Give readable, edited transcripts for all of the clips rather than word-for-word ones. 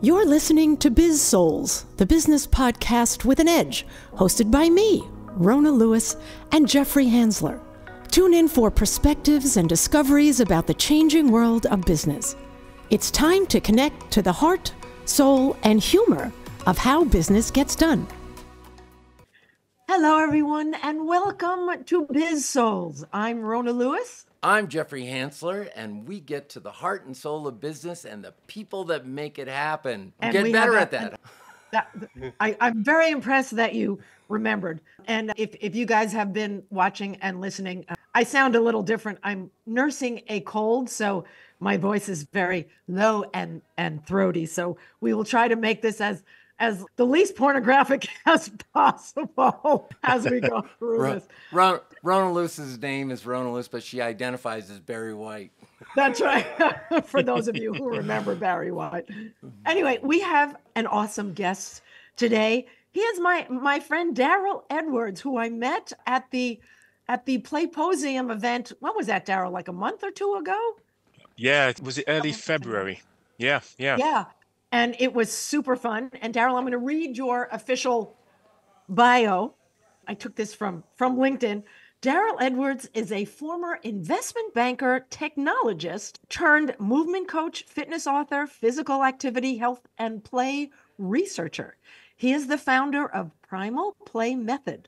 You're listening to Biz-Souls, the business podcast with an edge, hosted by me, Rona Lewis, and Jeffrey Hansler. Tune in for perspectives and discoveries about the changing world of business. It's time to connect to the heart, soul, and humor of how business gets done. Hello, everyone, and welcome to Biz-Souls. I'm Rona Lewis. I'm Jeffrey Hansler, and we get to the heart and soul of business and the people that make it happen. Get better at that. I'm very impressed that you remembered. And if you guys have been watching and listening, I sound a little different. I'm nursing a cold, so my voice is very low and throaty. So we will try to make this as the least pornographic as possible as we go through this. Rona Lewis's name is Rona Lewis, but she identifies as Barry White. That's right. For those of you who remember Barry White. Anyway, we have an awesome guest today. He is my friend Darryl Edwards, who I met at the Playposium event. When was that, Darryl? Like a month or two ago? Yeah, was it early February? Yeah. And it was super fun. And Darryl, I'm going to read your official bio. I took this from LinkedIn. Darryl Edwards is a former investment banker, technologist, turned movement coach, fitness author, physical activity, health, and play researcher. He is the founder of Primal Play Method.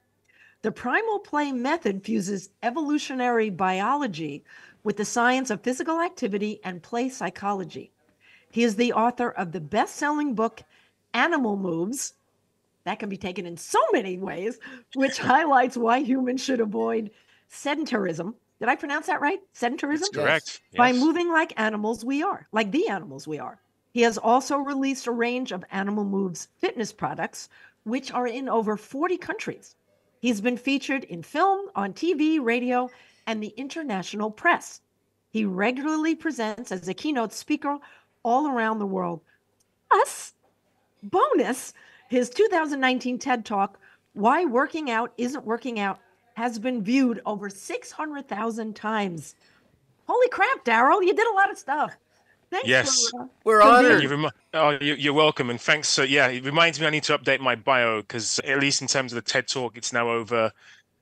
The Primal Play Method fuses evolutionary biology with the science of physical activity and play psychology. He is the author of the best-selling book, Animal Moves. That can be taken in so many ways, which highlights why humans should avoid sedentarism. Did I pronounce that right? Sedentarism? That's correct. Yes. By moving like animals we are, like the animals we are. He has also released a range of Animal Moves fitness products, which are in over 40 countries. He's been featured in film, on TV, radio, and the international press. He regularly presents as a keynote speaker all around the world. Plus, bonus, his 2019 TED Talk, Why Working Out Isn't Working Out, has been viewed over 600,000 times. Holy crap, Darryl, you did a lot of stuff. Thanks. Yes. We're honored. You're welcome. And thanks. It reminds me I need to update my bio because at least in terms of the TED Talk, it's now over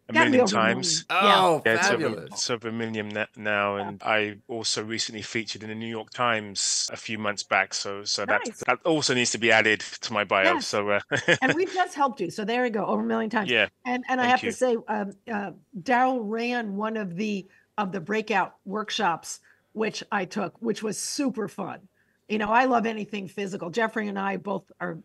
a million times. Oh, yeah, fabulous. It's over a million now. Yeah. And I also recently featured in the New York Times a few months back. So nice. that also needs to be added to my bio. Yes. So and we've just helped you. So there you go, over a million times. Yeah. And I have to say, Darryl ran one of the breakout workshops, which I took, which was super fun. You know, I love anything physical. Jeffrey and I both are,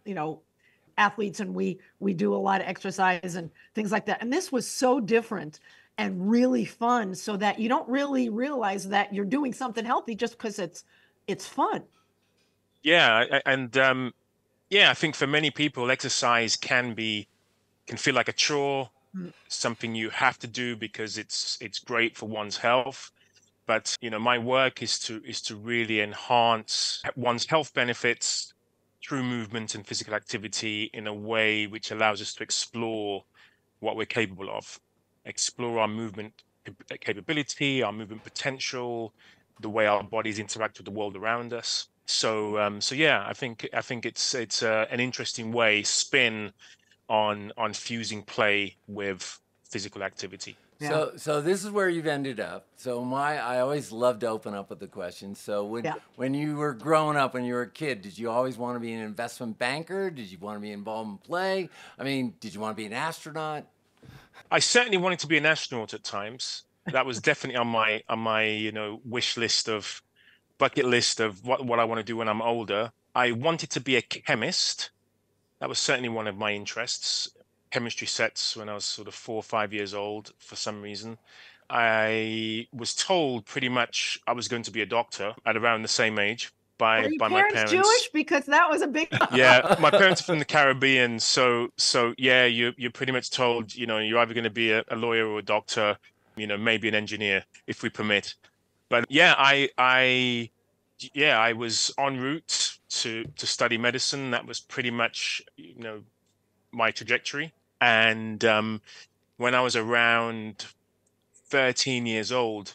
athletes, and we do a lot of exercise and things like that. And this was so different and really fun, so that you don't really realize that you're doing something healthy just because it's fun. Yeah, and I think for many people, exercise can feel like a chore, something you have to do because it's great for one's health. But my work is to really enhance one's health benefits through movement and physical activity in a way which allows us to explore what we're capable of, explore our movement capability, our movement potential, the way our bodies interact with the world around us. So I think it's an interesting spin on fusing play with physical activity. Yeah. So this is where you've ended up. So I always love to open up with the question. So when you were growing up, when you were a kid, did you always want to be an investment banker? Did you want to be involved in play? I mean, did you want to be an astronaut? I certainly wanted to be an astronaut at times. That was definitely on my wish list of bucket list of what I want to do when I'm older. I wanted to be a chemist. That was certainly one of my interests. Chemistry sets when I was sort of 4 or 5 years old for some reason. I was told pretty much I was going to be a doctor at around the same age by my parents. Jewish? Because that was a big... Yeah, my parents are from the Caribbean. So yeah, you're pretty much told, you're either going to be a lawyer or a doctor, maybe an engineer if we permit. But yeah, I was en route to study medicine. That was pretty much, my trajectory. And when I was around 13 years old,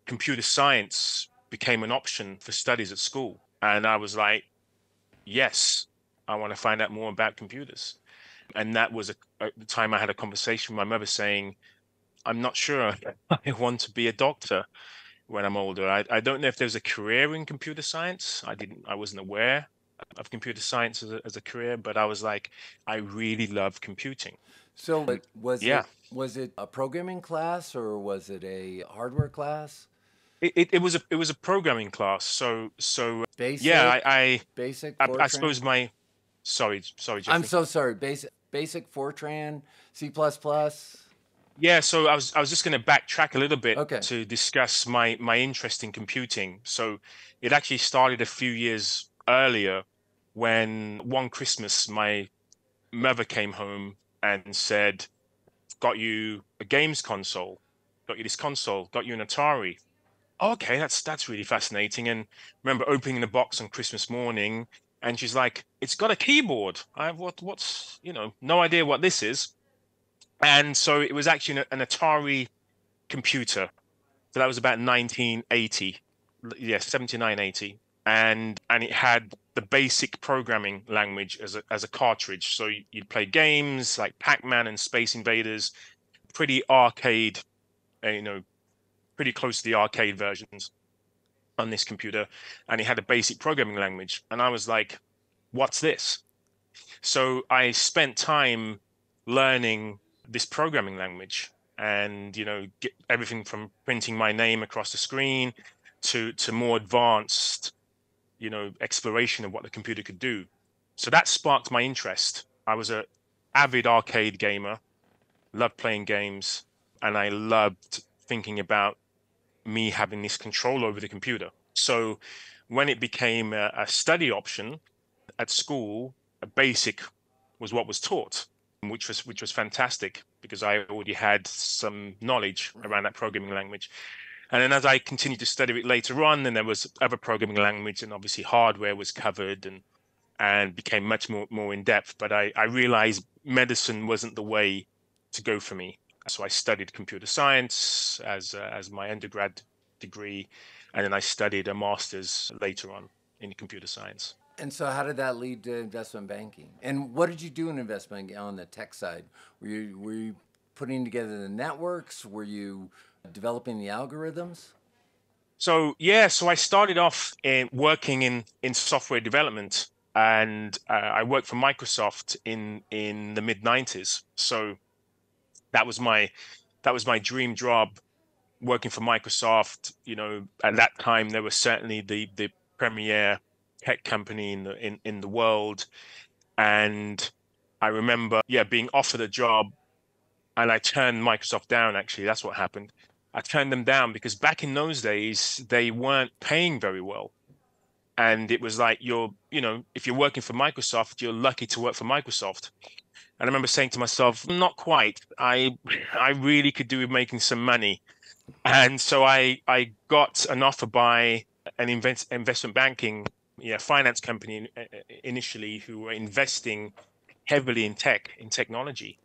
computer science became an option for studies at school. And I was like, yes, I want to find out more about computers. And that was the time I had a conversation with my mother saying, I'm not sure I want to be a doctor when I'm older. I don't know if there's a career in computer science. I wasn't aware of computer science as a career, but I was like, I really love computing. So, but Yeah, was it a programming class or was it a hardware class? it was a programming class. Yeah, Basic, basic I suppose Fortran. my sorry, I'm Jeffrey. so sorry. Basic Fortran, C++. Yeah, so I was just going to backtrack a little bit Okay. to discuss my interest in computing. So it actually started a few years earlier when one Christmas my mother came home and said, "Got you a games console, got you this console, got you an Atari." Okay, that's really fascinating. And remember opening the box on Christmas morning, and she's like, "It's got a keyboard. What's no idea what this is." And so it was actually an Atari computer. So that was about 1980. Yes, 79, 80. And it had the basic programming language as a cartridge. So you'd play games like Pac-Man and Space Invaders, pretty arcade, you know, pretty close to the arcade versions on this computer. And it had a basic programming language. And I was like, what's this? So I spent time learning this programming language and, get everything from printing my name across the screen to more advanced, exploration of what the computer could do. So that sparked my interest. I was a avid arcade gamer, loved playing games, and I loved thinking about me having this control over the computer. So when it became a study option at school, a basic was what was taught, which was fantastic because I already had some knowledge around that programming language. And then as I continued to study it later on, then there was other programming language, and obviously hardware was covered and became much more in depth. But I realized medicine wasn't the way to go for me. So I studied computer science as my undergrad degree, and then I studied a master's later on in computer science. And so, how did that lead to investment banking? And what did you do in investment on the tech side? Were you putting together the networks? Were you developing the algorithms? So yeah, so I started off working in software development, and I worked for Microsoft in the mid '90s. So that was my dream job, working for Microsoft. At that time they were certainly the premier tech company in the world, and I remember being offered a job, and I turned Microsoft down. Actually, that's what happened. I turned them down because back in those days they weren't paying very well. And it was like, if you're working for Microsoft, you're lucky to work for Microsoft. And I remember saying to myself, not quite. I really could do with making some money. And so I got an offer by an investment banking, finance company initially, who were investing heavily in technology.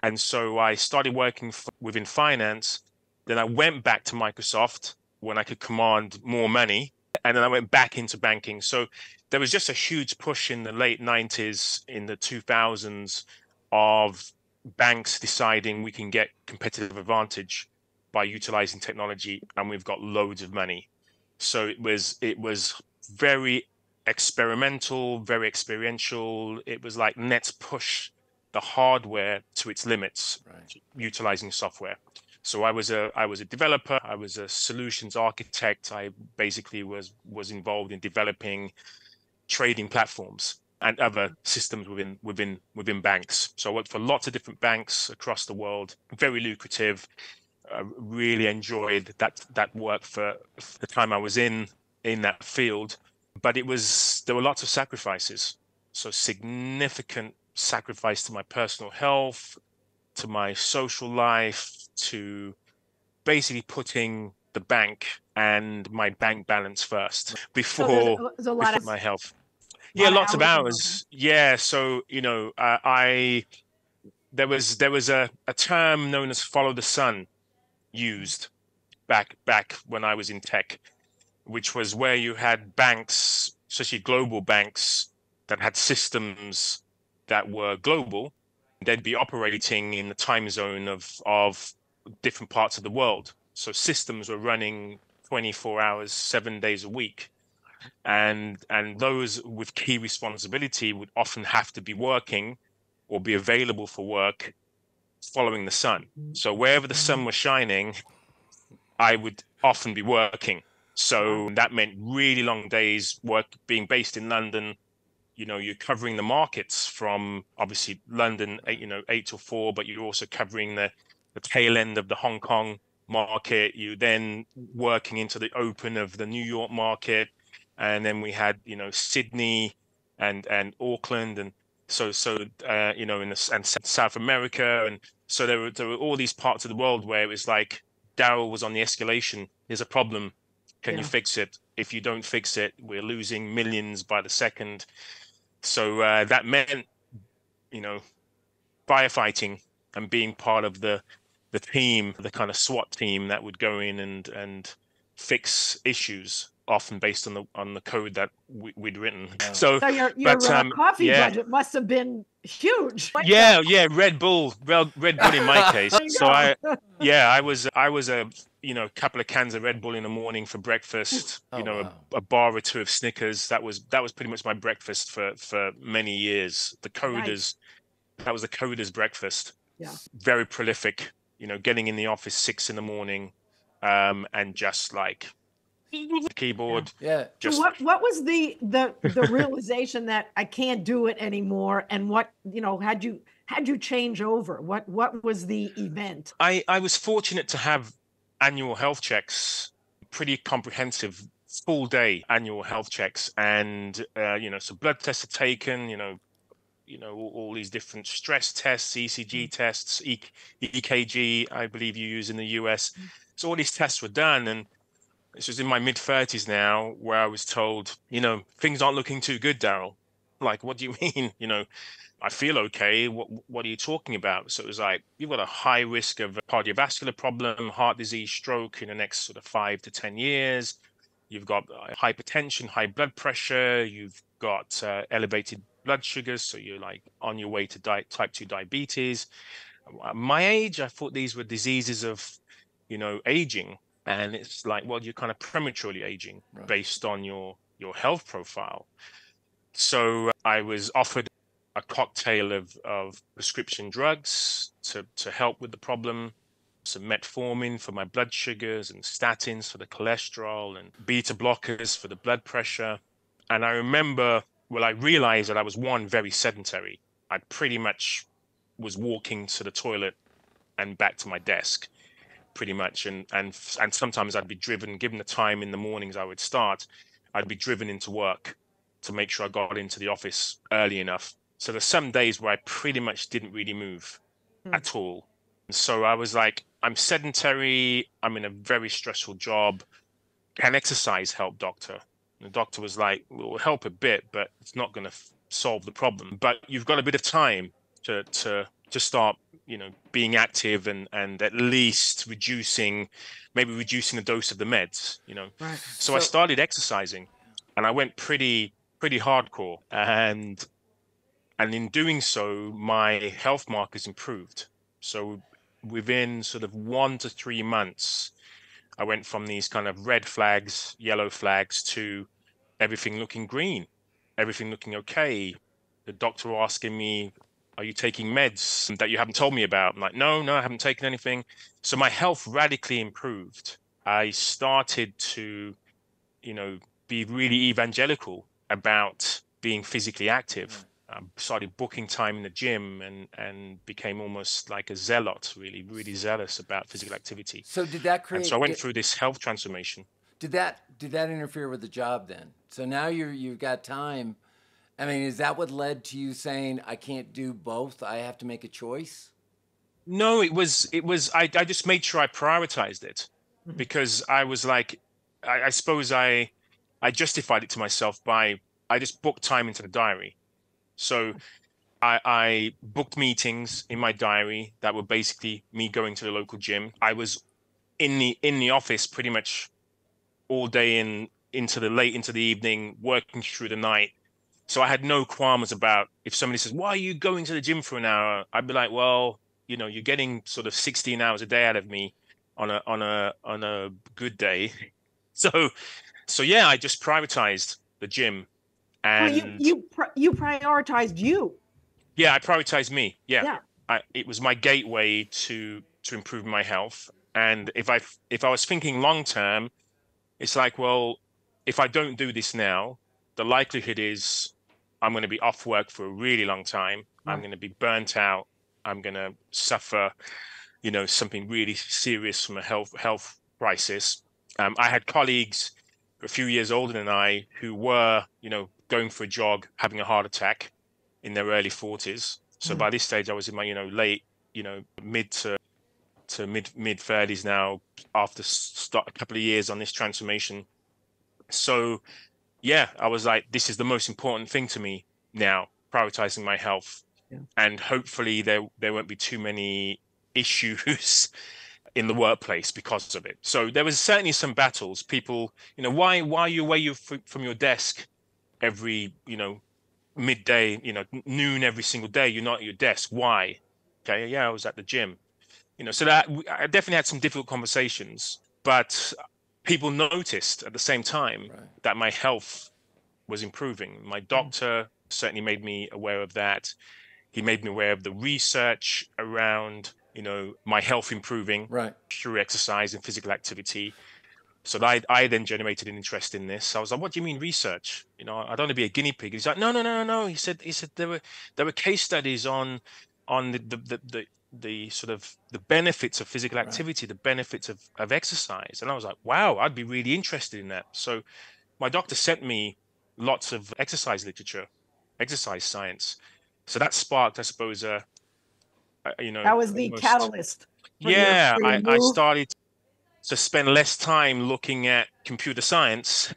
And so I started working within finance. Then I went back to Microsoft when I could command more money. And then I went back into banking. So there was just a huge push in the late 90s, in the 2000s, of banks deciding we can get competitive advantage by utilizing technology, and we've got loads of money. So it was very experimental, very experiential. It was like, let's push the hardware to its limits, Right. utilizing software. So I was a developer. I was a solutions architect. I basically was involved in developing trading platforms and other systems within banks. So I worked for lots of different banks across the world. Very lucrative. Really enjoyed that work for the time I was in that field. But there were lots of sacrifices. So significant sacrifice to my personal health, to my social life, to basically putting the bank and my bank balance first So there's, before there's a lot before of my health. Yeah, lot of lots of hours involved. hours. Yeah, so I there was a term known as follow the sun used back when I was in tech, which was where you had banks especially global banks that had systems that were global, they'd be operating in the time zone of different parts of the world. So systems were running 24 hours, 7 days a week. And those with key responsibility would often have to be working or be available for work following the sun. So wherever the sun was shining, I would often be working. So that meant really long days, work being based in London. You're covering the markets from obviously London, 8 to 4, but you're also covering the tail end of the Hong Kong market. You then working into the open of the New York market. And then we had, Sydney and Auckland. And so and South America. And so there were all these parts of the world where it was like, Darryl was on the escalation. There's a problem. Can you fix it? If you don't fix it, we're losing millions by the second. So that meant, firefighting and being part of the team, the kind of SWAT team that would go in and fix issues, often based on the code that we'd written. Wow. So your coffee budget must have been huge. Yeah, Red Bull in my case. So I was a couple of cans of Red Bull in the morning for breakfast. Wow. a bar or two of Snickers. That was pretty much my breakfast for many years. That was the coder's breakfast. Yeah. Very prolific. Getting in the office 6 a.m, and just like the keyboard. Yeah. So what was the realization that I can't do it anymore, and what had you change over? What was the event? I was fortunate to have annual health checks, pretty comprehensive, full day annual health checks, and so blood tests are taken, all these different stress tests, ECG tests, EKG, I believe you use in the US. So all these tests were done, and this was in my mid-30s now, where I was told, things aren't looking too good, Darryl. Like, what do you mean? I feel okay. What are you talking about? So it was like, you've got a high risk of a cardiovascular problem, heart disease, stroke in the next sort of 5 to 10 years. You've got hypertension, high blood pressure. You've got elevated blood sugars. So you're like on your way to type 2 diabetes. At my age, I thought these were diseases of, aging. And it's like, well, you're kind of prematurely aging based on your health profile. So I was offered a cocktail of prescription drugs to help with the problem. Some metformin for my blood sugars, and statins for the cholesterol, and beta blockers for the blood pressure. And I remember, I realized that I was, very sedentary. I pretty much was walking to the toilet and back to my desk, pretty much. And sometimes I'd be driven, given the time in the mornings I would start, I'd be driven into work to make sure I got into the office early enough. So there's some days where I pretty much didn't really move at all. So I was like, I'm sedentary. I'm in a very stressful job. Can exercise help, doctor? And the doctor was like, well, it will help a bit, but it's not going to solve the problem. But you've got a bit of time to start, being active and at least reducing the dose of the meds, Right. So I started exercising, and I went pretty hardcore. And in doing so, my health markers improved. So within sort of 1 to 3 months, I went from these kind of red flags, yellow flags, to everything looking green, everything looking okay. The doctor asking me, are you taking meds that you haven't told me about? I'm like, no, I haven't taken anything. So my health radically improved. I started to, be really evangelical about being physically active. Started booking time in the gym and became almost like a zealot, really zealous about physical activity. So did that create? And so I went through this health transformation. Did that interfere with the job then? So now you've got time. I mean, is that what led to you saying, I can't do both, I have to make a choice? No, it was I just made sure I prioritized it, because I was like, I suppose I justified it to myself by, I just booked time into the diary. So I booked meetings in my diary that were basically me going to the local gym. I was in the office pretty much all day and late into the evening, working through the night. So I had no qualms about if somebody says, "Why are you going to the gym for an hour?" I'd be like, "Well, you're getting sort of 16 hours a day out of me on a good day." So yeah, I just prioritized the gym, Well, and you prioritized you. yeah, I prioritized me. Yeah, Yeah. it was my gateway to improve my health. And if I was thinking long term, it's like, well, if I don't do this now, the likelihood is I'm going to be off work for a really long time. I'm Right. going to be burnt out. I'm going to suffer, something really serious from a health crisis. I had colleagues a few years older than I who were, going for a jog, having a heart attack in their early 40s. So by this stage, I was in my, late, mid to mid 30s now, after a couple of years on this transformation. So yeah, I was like, this is the most important thing to me now, prioritizing my health. Yeah. And hopefully there won't be too many issues in the workplace because of it. So there was certainly some battles. People, why are you away from your desk every, midday, noon every single day? You're not at your desk. Why? Okay, yeah, I was at the gym. So that I definitely had some difficult conversations, but people noticed at the same time that my health was improving. My doctor certainly made me aware of that. He made me aware of the research around, my health improving through exercise and physical activity. So I then generated an interest in this. I was like, "What do you mean research? I don't want to be a guinea pig." He's like, "No." He said there were case studies on the sort of the benefits of physical activity, the benefits of exercise." And I was like, "Wow, I'd be really interested in that." So my doctor sent me lots of exercise literature, exercise science. So that sparked, I suppose, That was the almost, catalyst yeah, for your I move. started to spend less time looking at computer science,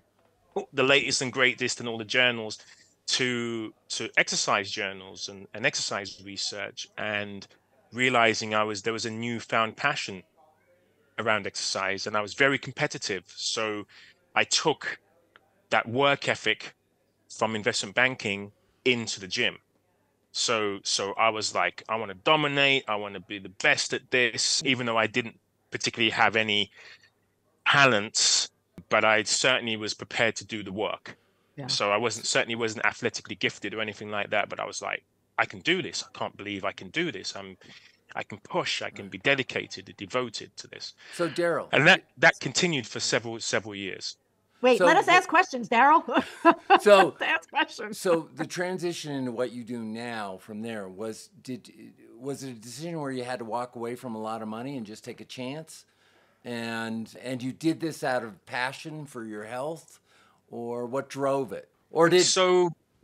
the latest and greatest in all the journals, to exercise journals and exercise research, and realizing there was a newfound passion around exercise, and I was very competitive. So I took that work ethic from investment banking into the gym. So I was like, I want to dominate. I want to be the best at this, even though I didn't particularly have any talents, but I certainly was prepared to do the work. Yeah. So I certainly wasn't athletically gifted or anything like that, but I was like, I can do this. I can't believe I can do this. I can push. I can be dedicated and devoted to this. So Darryl, And that continued for several years. Wait, let us ask questions, Darryl. So ask questions. So the transition into what you do now from there was it a decision where you had to walk away from a lot of money and just take a chance? And you did this out of passion for your health, or what drove it? Or did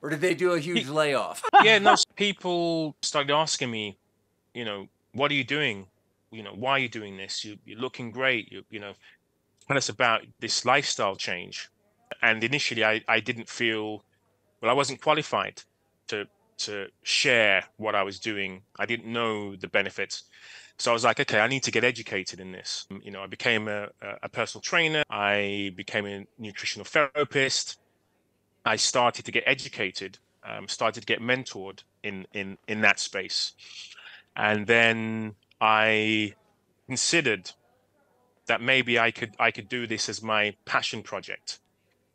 they do a huge layoff? Yeah, no, people started asking me, what are you doing? Why are you doing this? You're looking great. Tell us about this lifestyle change. And initially I didn't feel, well, I wasn't qualified to share what I was doing. I didn't know the benefits. So I was like, okay, I need to get educated in this. I became a personal trainer. I became a nutritional therapist. I started to get educated, started to get mentored in that space. And then I considered that maybe I could do this as my passion project.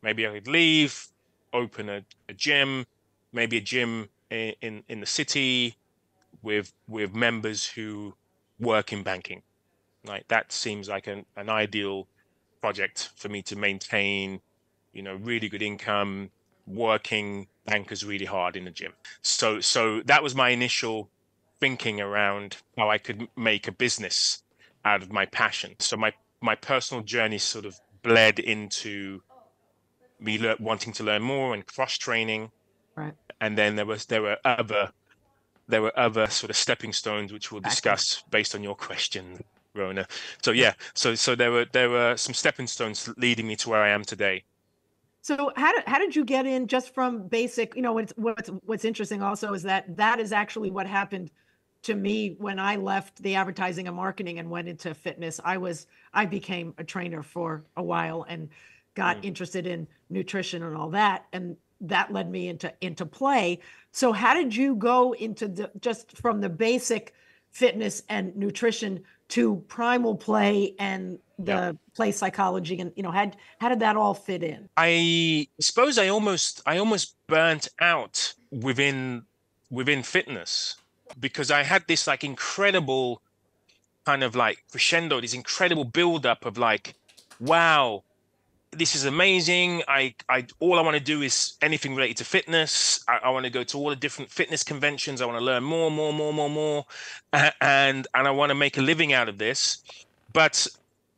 Maybe I could leave, open a gym, maybe a gym in the city with members who work in banking. Like that seems like an ideal project for me to maintain, really good income, working bankers really hard in the gym. So that was my initial thinking around how I could make a business out of my passion. So my personal journey sort of bled into me wanting to learn more and cross training. Right. And then there were other sort of stepping stones, which we'll discuss based on your question, Rona. So yeah, so there were some stepping stones leading me to where I am today. So how did you get in just from basic? What's interesting also is that is actually what happened to me when I left the advertising and marketing and went into fitness. I became a trainer for a while and got interested in nutrition and all that, and that led me into play. So how did you go into just from the basic fitness and nutrition to primal play and the play psychology, and how did that all fit in? I suppose I almost burnt out within fitness, because I had this like incredible kind of like crescendo, this incredible buildup of like, wow, this is amazing. All I want to do is anything related to fitness. I want to go to all the different fitness conventions. I want to learn more, and I want to make a living out of this. But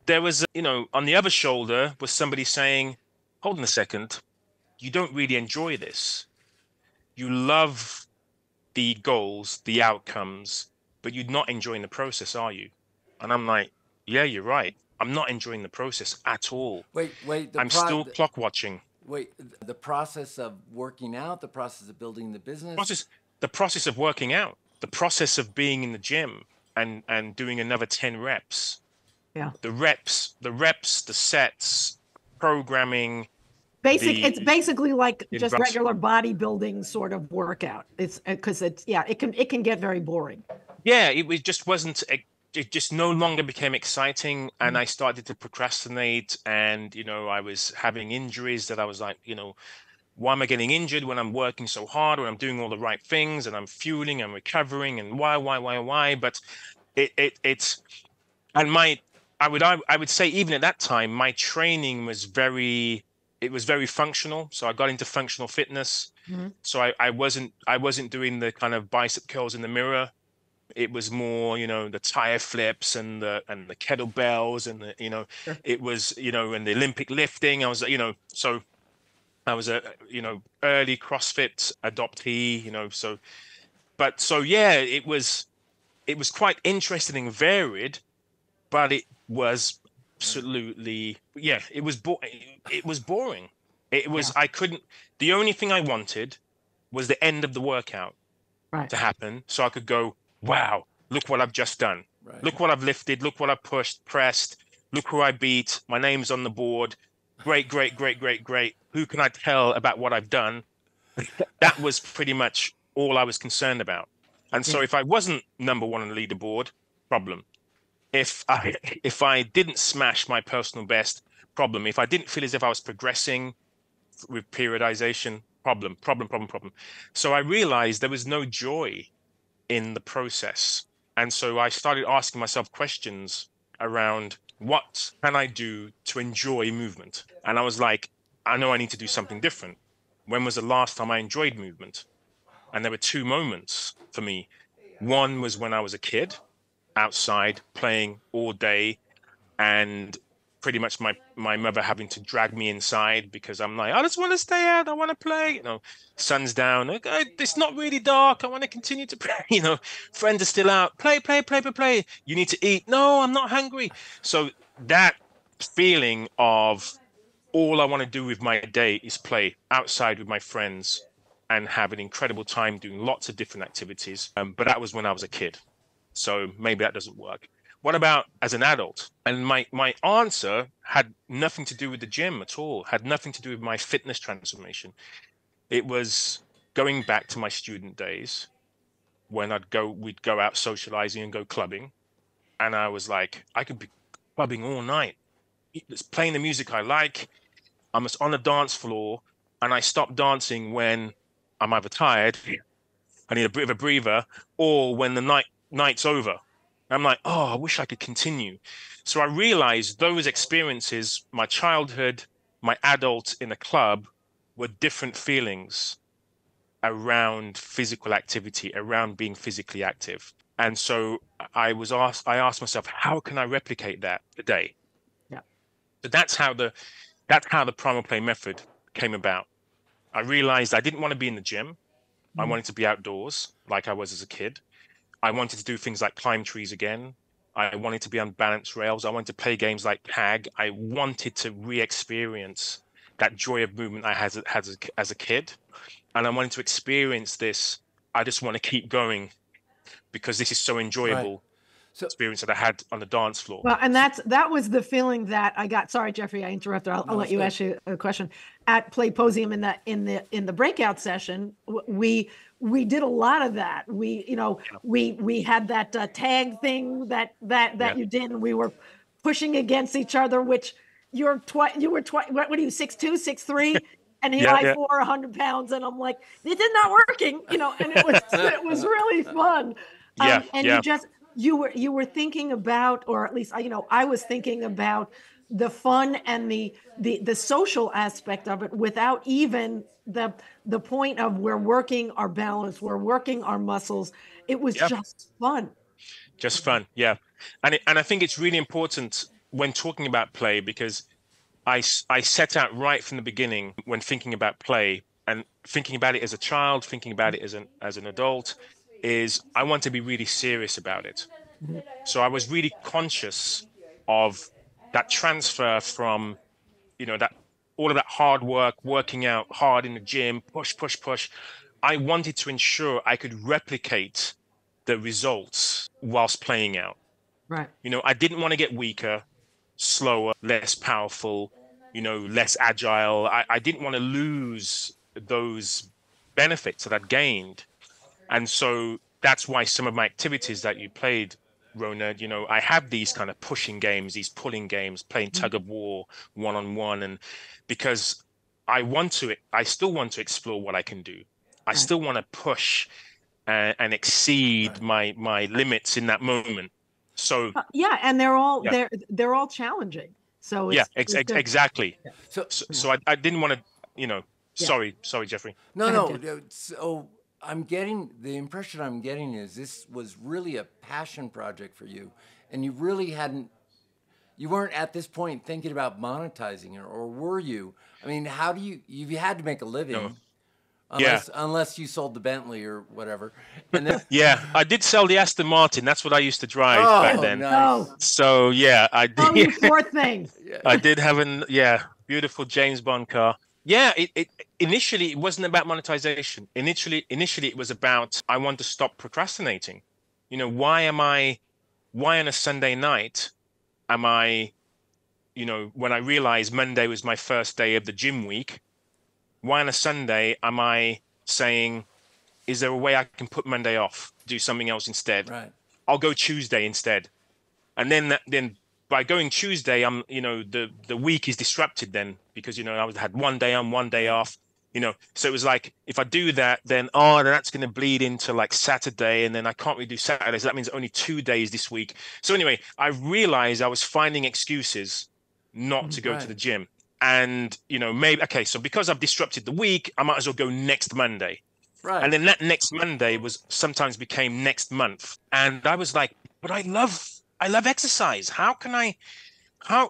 there was, on the other shoulder was somebody saying, hold on a second, you don't really enjoy this. You love the goals, the outcomes, but you're not enjoying the process, are you? And I'm like, yeah, you're right. I'm not enjoying the process at all. Wait. I'm still clock watching. Wait, the process of working out, the process of building the business? The process of working out, the process of being in the gym and doing another 10 reps. Yeah. The reps, the sets, programming. It's basically like just regular bodybuilding sort of workout. It's because it can get very boring. Yeah, it just wasn't. It just no longer became exciting, and I started to procrastinate, and I was having injuries that I was like, why am I getting injured when I'm working so hard, when I'm doing all the right things, and I'm fueling and recovering, and why? But it's and I would say even at that time my training was very functional. So I got into functional fitness. So I wasn't doing the kind of bicep curls in the mirror. It was more, the tire flips and the kettlebells and Sure. it was, and the Olympic lifting. I was, so I was a, early CrossFit adoptee, so yeah, it was quite interesting and varied, but it was absolutely, it was boring. The only thing I wanted was the end of the workout to happen, so I could go, wow, look what I've just done. Right. Look what I've lifted. Look what I've pushed, pressed. Look who I beat. My name's on the board. Great. Who can I tell about what I've done? That was pretty much all I was concerned about. And so if I wasn't number one on the leaderboard, problem. If I didn't smash my personal best, problem. If I didn't feel as if I was progressing with periodization, problem. So I realized there was no joy in the process. And so I started asking myself questions around what can I do to enjoy movement? And I was like, I know I need to do something different. When was the last time I enjoyed movement? And there were two moments for me. One was when I was a kid outside playing all day, and pretty much my mother having to drag me inside because I'm like, I just want to stay out. I want to play. Sun's down. It's not really dark. I want to continue to play. Friends are still out. Play. You need to eat. No, I'm not hungry. So that feeling of all I want to do with my day is play outside with my friends and have an incredible time doing lots of different activities. But that was when I was a kid. So maybe that doesn't work. What about as an adult? And my answer had nothing to do with the gym at all, had nothing to do with my fitness transformation. It was going back to my student days when we'd go out socializing and go clubbing. And I was like, I could be clubbing all night. It's playing the music I like. I'm just on the dance floor, and I stop dancing when I'm either tired, I need a bit of a breather, or when the night's over. I'm like, oh, I wish I could continue. So I realized those experiences, my childhood, my adult in a club, were different feelings around physical activity, around being physically active. And so I asked myself, how can I replicate that today? Yeah. So that's how the Primal Play Method came about. I realized I didn't want to be in the gym. I wanted to be outdoors like I was as a kid. I wanted to do things like climb trees again. I wanted to be on balance rails. I wanted to play games like tag. I wanted to re-experience that joy of movement I had as a kid. And I wanted to experience this. I just want to keep going because this is so enjoyable. experience that I had on the dance floor. Well, and that was the feeling that I got. Sorry, Jeffrey, I interrupted. I'll let you ask you a question. At Play Posium in the breakout session, we did a lot of that. We had that tag thing that you did, and we were pushing against each other. Which you were what are you 6'2", 6'3", and he 100 pounds, and I'm like, this is not working, and it was really fun. You were thinking about, or at least I was thinking about the fun and the social aspect of it without even the point of we're working our balance, we're working our muscles. It was just fun. Just fun, yeah. And I think it's really important when talking about play, because I set out right from the beginning when thinking about play and thinking about it as a child, thinking about it as an adult, is I want to be really serious about it. So I was really conscious of that transfer from, that all of that hard work, working out hard in the gym, push. I wanted to ensure I could replicate the results whilst playing out. Right. I didn't want to get weaker, slower, less powerful, less agile. I didn't want to lose those benefits that I'd gained. And so that's why some of my activities that you played, Rona, I have these kind of pushing games, these pulling games, playing tug of war, one-on-one. And because I still want to explore what I can do. I still want to push and exceed my limits in that moment. So and they're all challenging. So it's, exactly. Yeah. So I didn't want to, sorry, Jeffrey. No. So the impression I'm getting is this was really a passion project for you, and you weren't at this point thinking about monetizing it, or were you? I mean, how do you had to make a living? No. Unless you sold the Bentley or whatever. And then, I did sell the Aston Martin. That's what I used to drive back then. Nice. So I did. Oh, you poor thing. I did have beautiful James Bond car. Yeah, it initially it wasn't about monetization. Initially it was about, I want to stop procrastinating. Why on a Sunday night am I, when I realized Monday was my first day of the gym week, why on a Sunday am I saying, is there a way I can put Monday off, do something else instead? Right. I'll go Tuesday instead. And then by going Tuesday, I'm, the week is disrupted then, because, I had one day on, one day off, so it was like, if I do that, then that's going to bleed into like Saturday, and then I can't really do Saturday. So that means only 2 days this week. So anyway, I realized I was finding excuses not to go to the gym. And, maybe, so because I've disrupted the week, I might as well go next Monday. Right. And then that next Monday sometimes became next month. And I was like, but I love exercise. How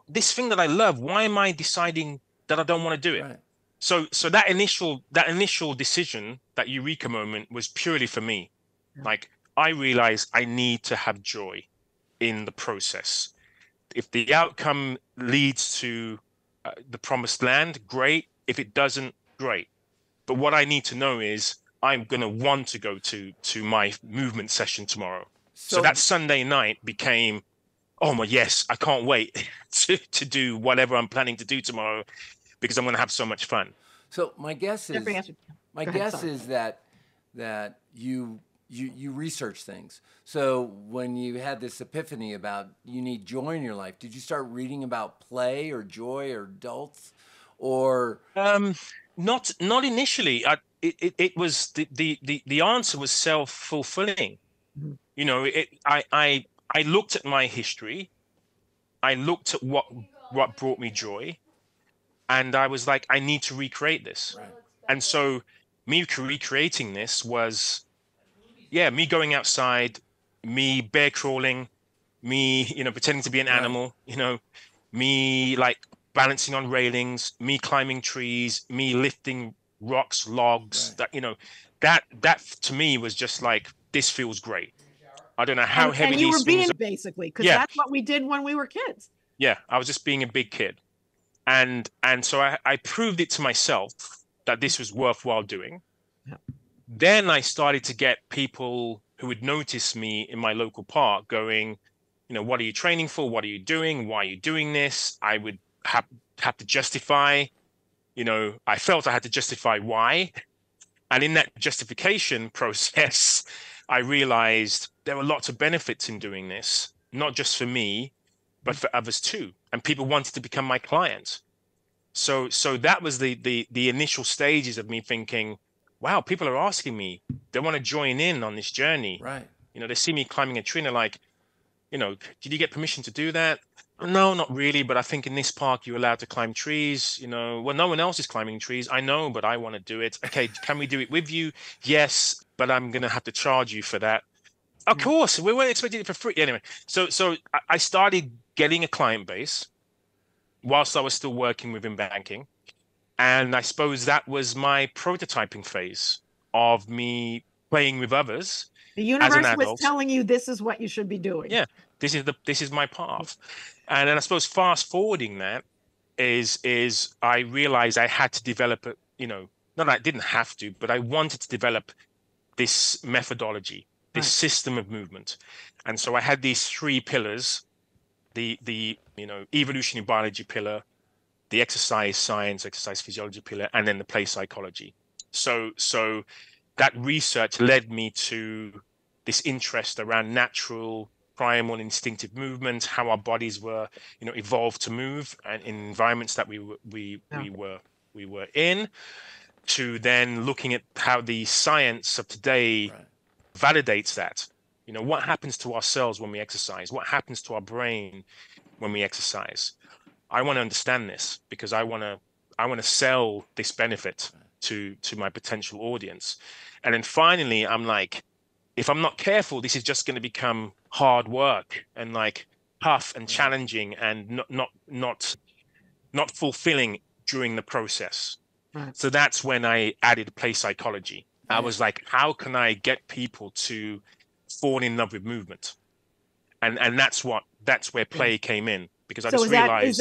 this thing that I love, why am I deciding that I don't want to do it? Right. So that initial decision, that eureka moment, was purely for me. Yeah. Like, I realized I need to have joy in the process. If the outcome leads to the promised land, great. If it doesn't, great. But what I need to know is I'm going to want to go to my movement session tomorrow. So that Sunday night became, yes, I can't wait to do whatever I'm planning to do tomorrow, because I'm going to have so much fun. So my guess is that you research things. So when you had this epiphany about you need joy in your life, did you start reading about play or joy or adults, or? Not initially. It was the answer was self-fulfilling. I looked at my history. I looked at what brought me joy, and I was like, I need to recreate this. Right. And so me recreating this was, me going outside, me bear crawling, me, pretending to be an animal, me like balancing on railings, me climbing trees, me lifting rocks, logs, that to me was just like, this feels great. I don't know how heavy and you these were being things are. Basically, because that's what we did when we were kids. Yeah, I was just being a big kid. And so I proved it to myself that this was worthwhile doing. Yeah. Then I started to get people who would notice me in my local park going, You know, what are you training for? What are you doing? Why are you doing this? I would have to justify, you know, I felt I had to justify why. And in that justification process, I realized there were lots of benefits in doing this, not just for me, but for others too. And people wanted to become my clients. So that was the initial stages of me thinking, wow, people are asking me, they want to join in on this journey. Right. You know, they see me climbing a tree and they're like, you know, did you get permission to do that? No, not really. But I think in this park, you're allowed to climb trees. You know, well, no one else is climbing trees. I know, but I want to do it. Okay, can we do it with you? Yes, but I'm going to have to charge you for that. Of course, we weren't expecting it for free. Anyway, so I started getting a client base whilst I was still working within banking. And I suppose that was my prototyping phase of me playing with others The as an universe was adult. telling you this is what you should be doing. Yeah, this is my path. And then I suppose fast forwarding that is I realized I had to develop a, you know, not that I didn't have to, but I wanted to develop this methodology, this system of movement. And so I had these three pillars, the you know, evolutionary biology pillar, the exercise science, exercise physiology pillar, and then the play psychology. So that research led me to this interest around natural, primal, instinctive movement, how our bodies were, you know, evolved to move, and in environments that we were in, to then looking at how the science of today validates that. You know, what happens to our cells when we exercise? What happens to our brain when we exercise? I want to understand this because I want to sell this benefit to my potential audience. And then finally, I'm like, if I'm not careful, this is just going to become hard work and like tough and challenging and not fulfilling during the process. Right. So that's when I added play psychology. I was like, how can I get people to fall in love with movement? And that's where play came in, because I So just realized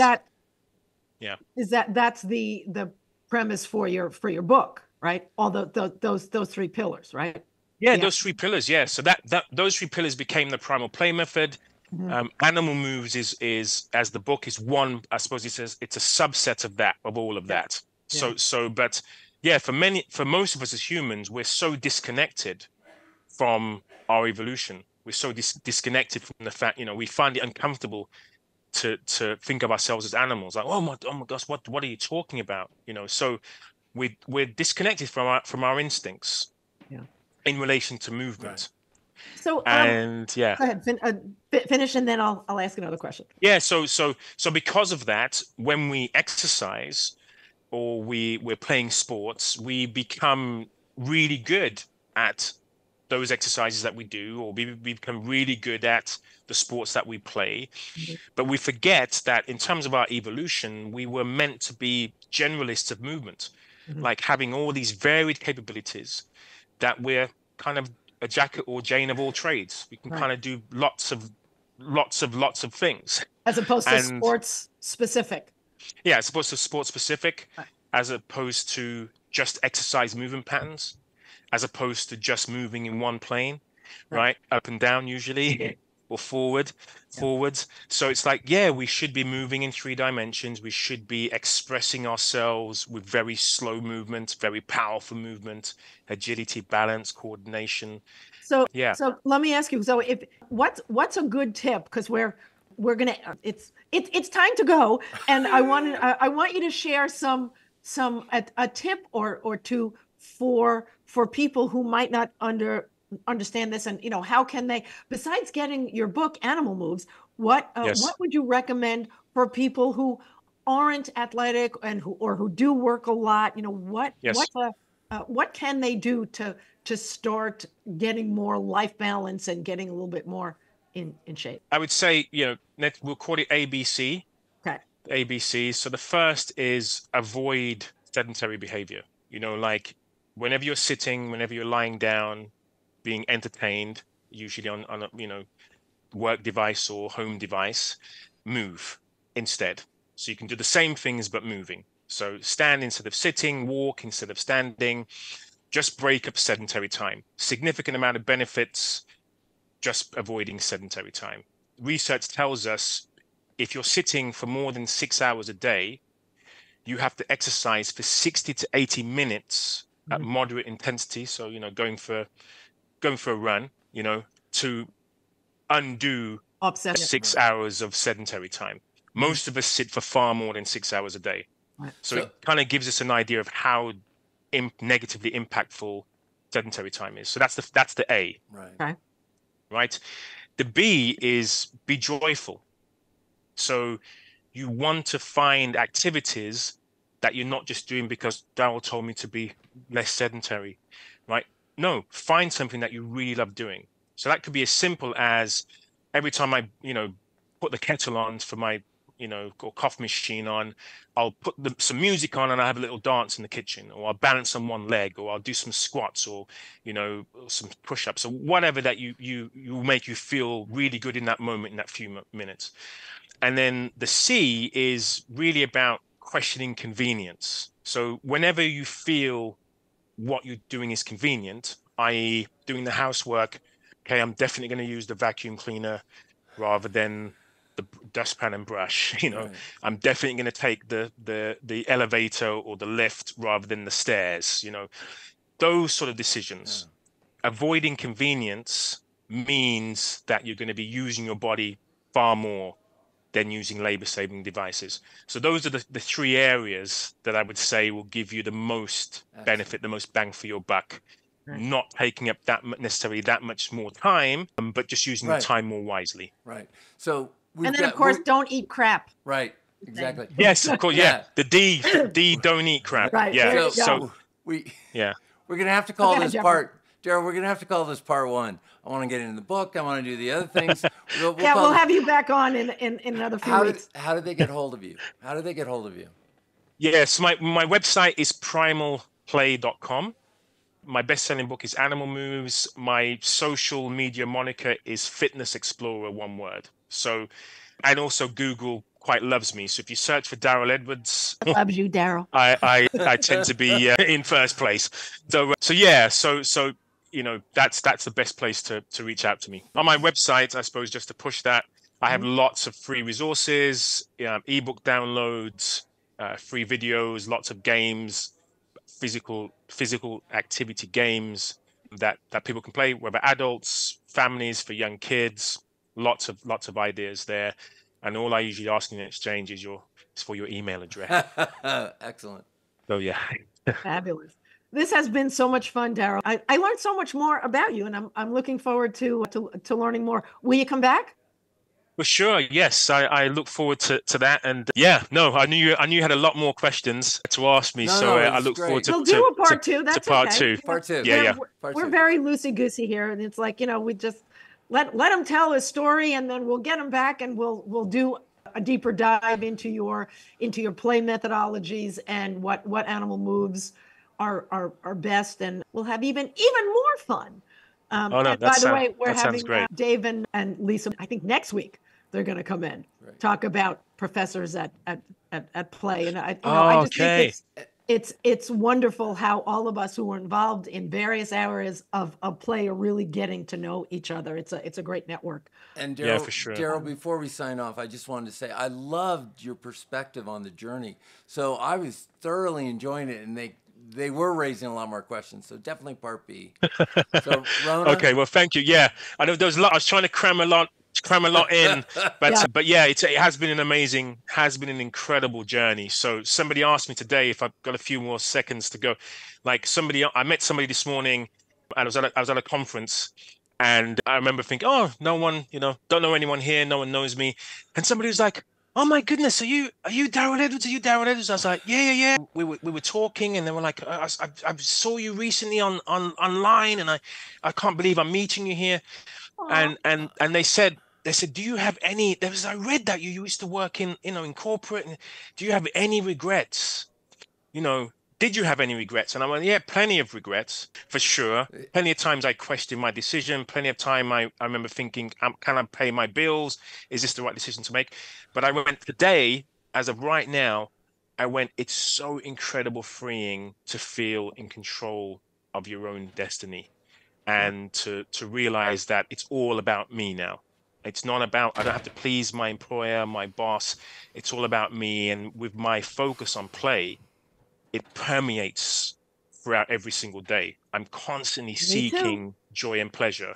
that's the premise for your book, right? All those three pillars, right? Yeah, those three pillars. Yeah, so that those three pillars became the Primal Play Method. Animal Moves is, as the book is one, I suppose it says it's a subset of that, of all of that. But yeah, for most of us as humans, we're so disconnected from our evolution. We're so disconnected from the fact, you know, we find it uncomfortable to think of ourselves as animals. Like, oh my gosh, what are you talking about? You know, so we're disconnected from our instincts in relation to movement. So and go ahead, finish, and then I'll ask another question. Yeah, so because of that, when we exercise or we're playing sports, we become really good at those exercises that we do, or we become really good at the sports that we play. But we forget that in terms of our evolution, we were meant to be generalists of movement, like having all these varied capabilities, that we're kind of a Jack or Jane of all trades. We can kind of do lots of things. As opposed to sports specific. Yeah, as opposed to sports specific, as opposed to just exercise movement patterns, as opposed to just moving in one plane, right? Up and down usually, or forwards. So it's like, yeah, we should be moving in 3 dimensions. We should be expressing ourselves with very slow movement, very powerful movement, agility, balance, coordination. So let me ask you. So what's a good tip? Because we're gonna it's time to go, and I want you to share a tip or two for people who might not understand this, and you know, how can they, besides getting your book Animal Moves, what would you recommend for people who aren't athletic and who do work a lot? You know, what can they do to start getting more life balance and getting a little bit more in shape? I would say, you know, we'll call it ABC. Okay. ABC. So the first is avoid sedentary behavior. You know, like whenever you're sitting, whenever you're lying down, being entertained, usually on a, you know, work device or home device, move instead. So you can do the same things but moving. So stand instead of sitting, walk instead of standing, just break up sedentary time. Significant amount of benefits, just avoiding sedentary time. research tells us if you're sitting for more than 6 hours a day, you have to exercise for 60 to 80 minutes at moderate intensity. So, you know, going for a run, you know, to undo 6 hours of sedentary time. Most of us sit for far more than 6 hours a day. Right. So it kind of gives us an idea of how negatively impactful sedentary time is. So that's the A. Right. Okay. Right. The B is be joyful. So you want to find activities that you're not just doing because Darryl told me to be less sedentary, right? No, find something that you really love doing. So that could be as simple as every time I, you know, put the kettle on for my, you know, or coffee machine on, I'll put some music on and I have a little dance in the kitchen, or I'll balance on one leg, or I'll do some squats, or, you know, some push-ups, or whatever that you make you feel really good in that moment, in that few minutes. And then the C is really about questioning convenience. So whenever you feel what you're doing is convenient, i.e. doing the housework, okay, I'm definitely going to use the vacuum cleaner rather than the dustpan and brush. You know, Right. I'm definitely going to take the elevator or the lift rather than the stairs. You know, those sort of decisions. Avoiding convenience means that you're going to be using your body far more than using labor-saving devices. So those are the three areas that I would say will give you the most benefit, the most bang for your buck. Right. Not taking up necessarily that much more time, but just using the time more wisely. Right. So and then, of course, don't eat crap. Right. Exactly. Yes, of course. Yeah. The D, don't eat crap. Right. Yeah. So we're gonna have to call this part. Darryl, we're going to have to call this part 1. I want to get into the book. I want to do the other things. We'll have you back on in another few weeks. How did they get hold of you? How did they get hold of you? Yes, my website is primalplay.com. My best-selling book is Animal Moves. My social media moniker is Fitness Explorer, one word. So, and also Google quite loves me. So if you search for Darryl Edwards, loves you, Darryl. I tend to be in first place. So you know, that's the best place to reach out to me. On my website, I suppose, just to push that, I have lots of free resources, ebook downloads, free videos, lots of games, physical activity games that people can play, whether adults, families, for young kids. Lots of ideas there. And all I usually ask in exchange is for your email address. Excellent. So yeah. Fabulous. This has been so much fun, Darryl. I learned so much more about you, and I'm looking forward to learning more. Will you come back? Well, sure. Yes, I look forward to that. And yeah, no, I knew you had a lot more questions to ask me. I look forward to. We'll do a part 2. That's part okay. 2. Part 2. Yeah. We're very loosey goosey here, and it's like, you know, we just let him tell his story, and then we'll get him back, and we'll do a deeper dive into your play methodologies and what animal moves are best, and we'll have even more fun. By the way, we're having Dave and Lisa, I think next week they're going to come in, talk about professors at play, and I just think it's wonderful how all of us who are involved in various areas of play are really getting to know each other. It's a great network. And Darryl, yeah, for sure. Darryl, before we sign off, I just wanted to say I loved your perspective on the journey. So I was thoroughly enjoying it, and they were raising a lot more questions. So definitely part B. So Rona. Okay, well, thank you. Yeah, I know there was a lot. I was trying to cram a lot in, but yeah, it has been an incredible journey. So somebody asked me today if I've got a few more seconds to go. Like I met somebody this morning, and I was at a conference, and I remember thinking, oh, no one, don't know anyone here, no one knows me, and somebody was like, oh my goodness, are you Darryl Edwards? Are you Darryl Edwards? I was like, yeah. We were talking, and they were like, I saw you recently online, and I can't believe I'm meeting you here. And they said, do you have any? I read that you used to work in corporate. And do you have any regrets? Did you have any regrets? And I went, yeah, plenty of regrets for sure. Plenty of times I questioned my decision. Plenty of time I remember thinking, can I pay my bills? Is this the right decision to make? But I went today, as of right now, it's so incredible freeing to feel in control of your own destiny, and to realize that it's all about me now. It's not about, I don't have to please my employer, my boss. It's all about me. And with my focus on play, it permeates throughout every single day. I'm constantly seeking joy and pleasure.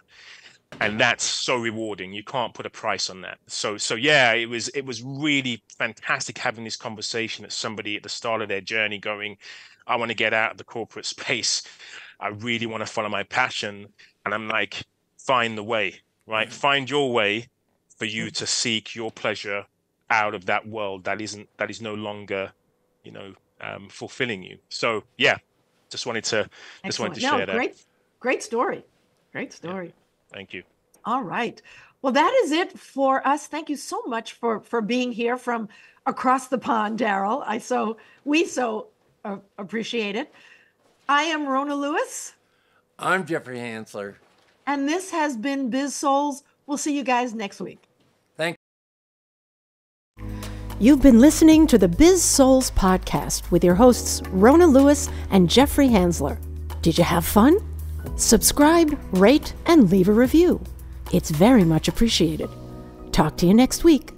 And that's so rewarding. You can't put a price on that. So yeah, it was really fantastic having this conversation with somebody at the start of their journey going, I want to get out of the corporate space. I really want to follow my passion. And I'm like, find the way, right? Find your way for you to seek your pleasure out of that world that is no longer, fulfilling you. So yeah, just wanted to share that. Great story. Great story. Yeah. Thank you. All right. Well, that is it for us. Thank you so much for being here from across the pond, Darryl. We so appreciate it. I am Rona Lewis. I'm Jeffrey Hansler. And this has been Biz-Souls. We'll see you guys next week. Thank you. You've been listening to the Biz-Souls podcast with your hosts, Rona Lewis and Jeffrey Hansler. Did you have fun? Subscribe, rate, and leave a review. It's very much appreciated. Talk to you next week.